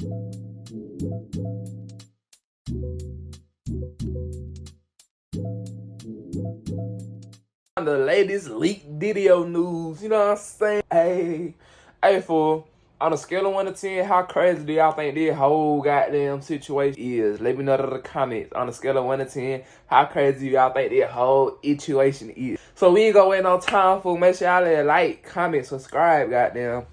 The latest leaked video news, you know what I'm saying? Hey, fool. On a scale of 1 to 10, how crazy do y'all think this whole goddamn situation is? Let me know in the comments. On a scale of 1 to 10, how crazy do y'all think this whole situation is? So we ain't gonna wait no time, fool. Make sure y'all like, comment, subscribe, goddamn.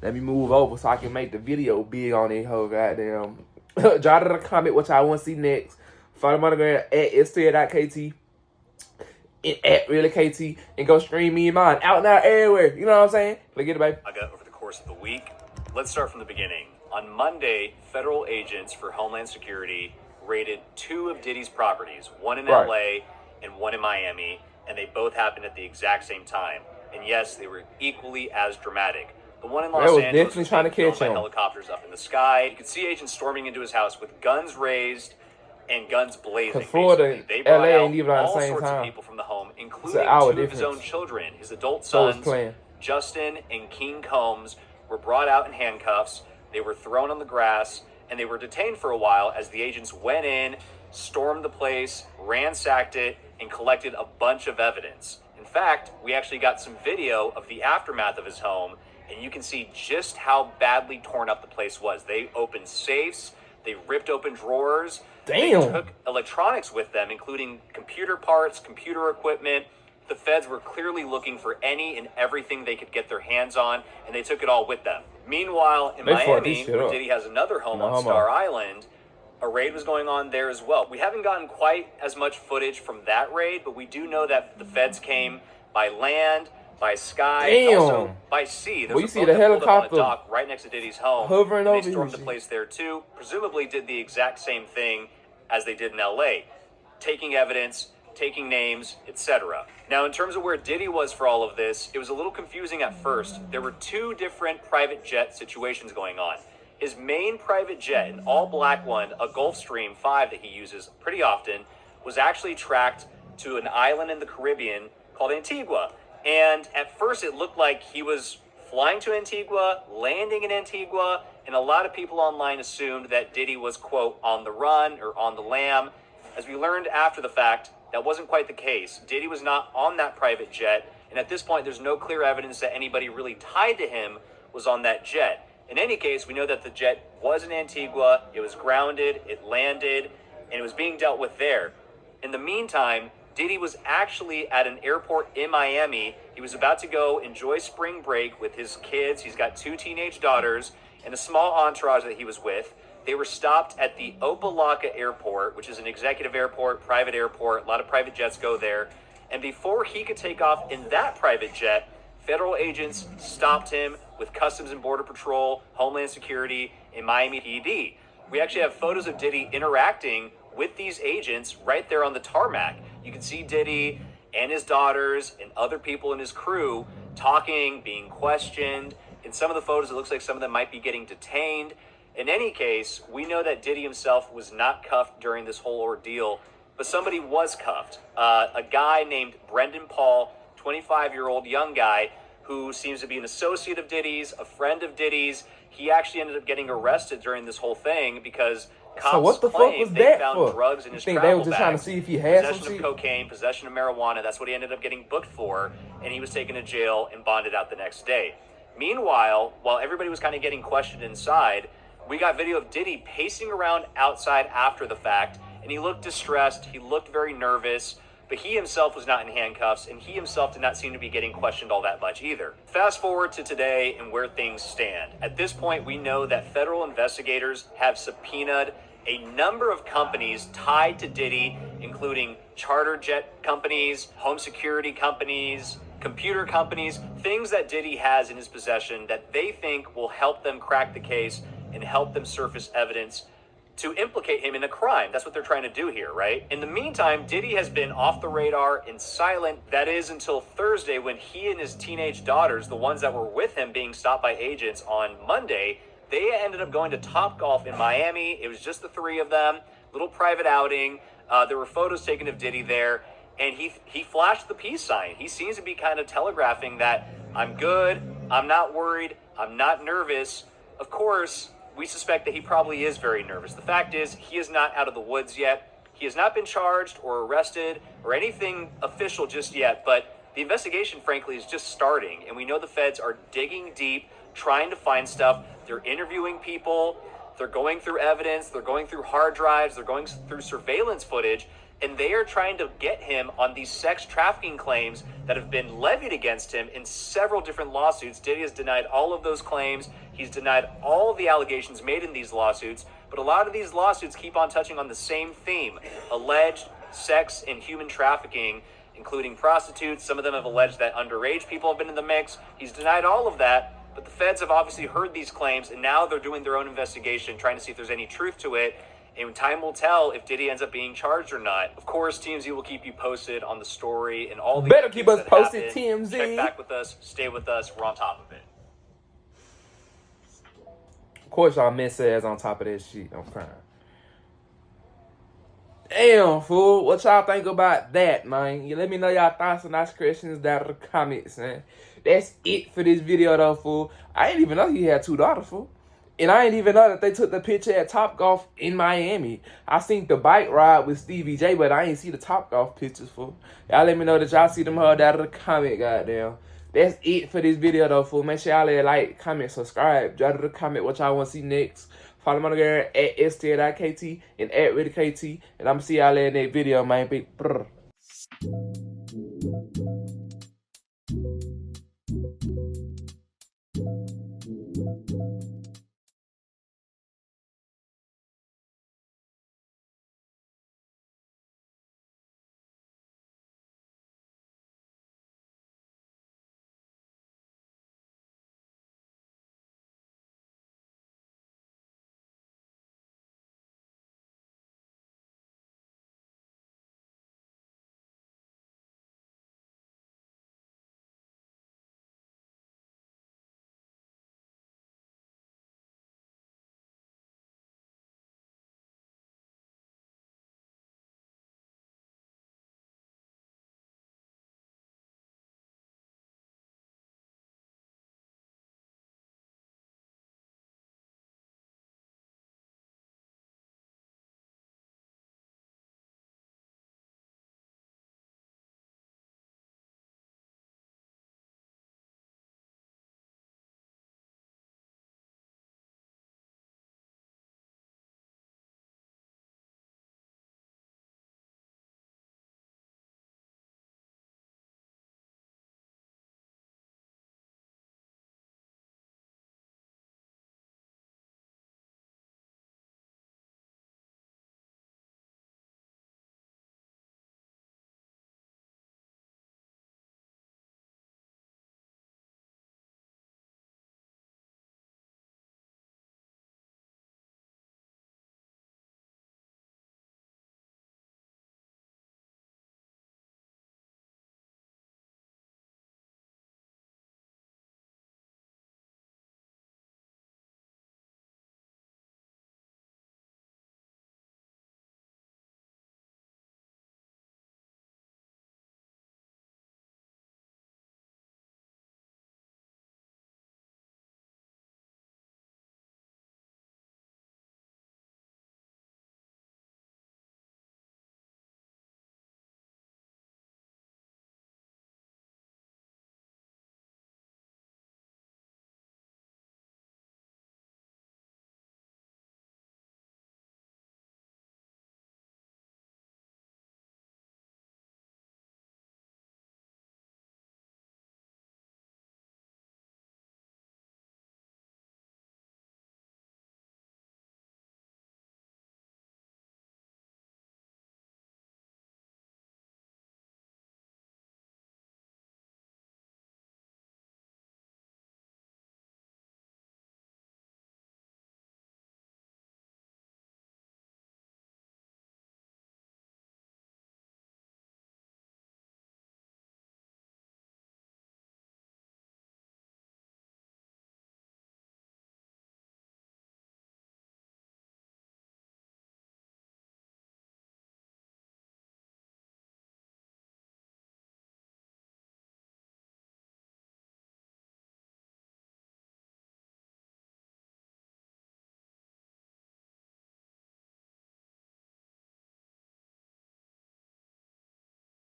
Let me move over so I can make the video big on this whole goddamn. Drop in the comment what y'all want to see next. Follow my Instagram at st.kt. At ReelyKT, and go stream me and mine out now everywhere. You know what I'm saying? Look at it, baby. I got over the course of the week. Let's start from the beginning. On Monday, federal agents for Homeland Security raided 2 of Diddy's properties, one in LA and one in Miami, and they both happened at the exact same time. And yes, they were equally as dramatic. The one in Los Angeles was trying to catch him. Helicopters up in the sky. You could see agents storming into his house with guns raised and guns blazing. Florida, they brought LA out ain't even on all the same sorts time. of people from the home, including 2 of his own children. His adult sons, Justin and King Combs, were brought out in handcuffs. They were thrown on the grass, and they were detained for a while as the agents went in, stormed the place, ransacked it, and collected a bunch of evidence. In fact, we actually got some video of the aftermath of his home, and you can see just how badly torn up the place was. They opened safes, they ripped open drawers. Damn. They took electronics with them, including computer parts, computer equipment. The feds were clearly looking for any and everything they could get their hands on, and they took it all with them. Meanwhile, in Miami, where Diddy has another home on Star Island, a raid was going on there as well. We haven't gotten quite as much footage from that raid, but we do know that the feds came by land, by sky, and also by sea. There's you see the helicopter on a dock right next to Diddy's home. Hovering over. They stormed the place there too. Presumably did the exact same thing as they did in LA, taking evidence, taking names, etc. Now, in terms of where Diddy was for all of this, it was a little confusing at first. There were 2 different private jet situations going on. His main private jet, an all-black one, a Gulfstream 5 that he uses pretty often, was actually tracked to an island in the Caribbean called Antigua. And at first it looked like he was flying to Antigua, landing in Antigua, and a lot of people online assumed that Diddy was, quote, on the run or on the lam. As we learned after the fact, that wasn't quite the case. Diddy was not on that private jet, and at this point there's no clear evidence that anybody really tied to him was on that jet. In any case, we know that the jet was in Antigua, it was grounded, it landed, and it was being dealt with there. In the meantime, Diddy was actually at an airport in Miami. He was about to go enjoy spring break with his kids. He's got 2 teenage daughters and a small entourage that he was with. They were stopped at the Opa-locka Airport, which is an executive airport, private airport. A lot of private jets go there. And before he could take off in that private jet, federal agents stopped him with Customs and Border Patrol, Homeland Security, and Miami PD. We actually have photos of Diddy interacting with these agents right there on the tarmac. You can see Diddy and his daughters and other people in his crew talking, being questioned. In some of the photos, it looks like some of them might be getting detained. In any case, we know that Diddy himself was not cuffed during this whole ordeal, but somebody was cuffed. A guy named Brendan Paul, 25-year-old young guy, who seems to be an associate of Diddy's, a friend of Diddy's. He actually ended up getting arrested during this whole thing because cops claimed they found drugs in his travel they were just bags. Trying to see if he had possession of cocaine, possession of marijuana. That's what he ended up getting booked for, and he was taken to jail and bonded out the next day. Meanwhile, while everybody was kind of getting questioned inside, we got video of Diddy pacing around outside after the fact, and he looked distressed. He looked very nervous, but he himself was not in handcuffs, and he himself did not seem to be getting questioned all that much either. Fast forward to today and where things stand. At this point, we know that federal investigators have subpoenaed a number of companies tied to Diddy, including charter jet companies, home security companies, computer companies, things that Diddy has in his possession that they think will help them crack the case and help them surface evidence to implicate him in a crime. That's what they're trying to do here, right? In the meantime, Diddy has been off the radar and silent. That is until Thursday when he and his teenage daughters, the ones that were with him being stopped by agents on Monday, they ended up going to Topgolf in Miami. It was just the 3 of them, little private outing. There were photos taken of Diddy there, and he flashed the peace sign. He seems to be kind of telegraphing that I'm good, I'm not worried, I'm not nervous. Of course, we suspect that he probably is very nervous. The fact is, he is not out of the woods yet. He has not been charged or arrested or anything official just yet, but the investigation, frankly, is just starting, and we know the feds are digging deep, trying to find stuff. They're interviewing people, they're going through evidence, they're going through hard drives, they're going through surveillance footage, and they are trying to get him on these sex trafficking claims that have been levied against him in several different lawsuits. Diddy has denied all of those claims. He's denied all of the allegations made in these lawsuits, but a lot of these lawsuits keep on touching on the same theme: alleged sex and human trafficking, including prostitutes. Some of them have alleged that underage people have been in the mix. He's denied all of that, but the feds have obviously heard these claims, and now they're doing their own investigation, trying to see if there's any truth to it. And time will tell if Diddy ends up being charged or not. Of course, TMZ will keep you posted on the story and all the better keep us posted, TMZ. Check back with us. Stay with us. We're on top of it. Of course, y'all miss ass on top of that shit. I'm crying. Damn, fool. What y'all think about that, man? You let me know y'all thoughts and ask questions down in the comments, man. That's it for this video, though, fool. I didn't even know he had 2 daughters, fool. And I didn't even know that they took the picture at Topgolf in Miami. I seen the bike ride with Stevie J, but I ain't see the Topgolf pictures, fool. Y'all let me know that y'all see them all down in the comment, goddamn. That's it for this video, though, fool. Make sure y'all like, comment, subscribe. Drop in the comment what y'all want to see next. Follow my girl at STL.KT and at ReelyKT. And I'm going to see y'all in that video, man. Big brr.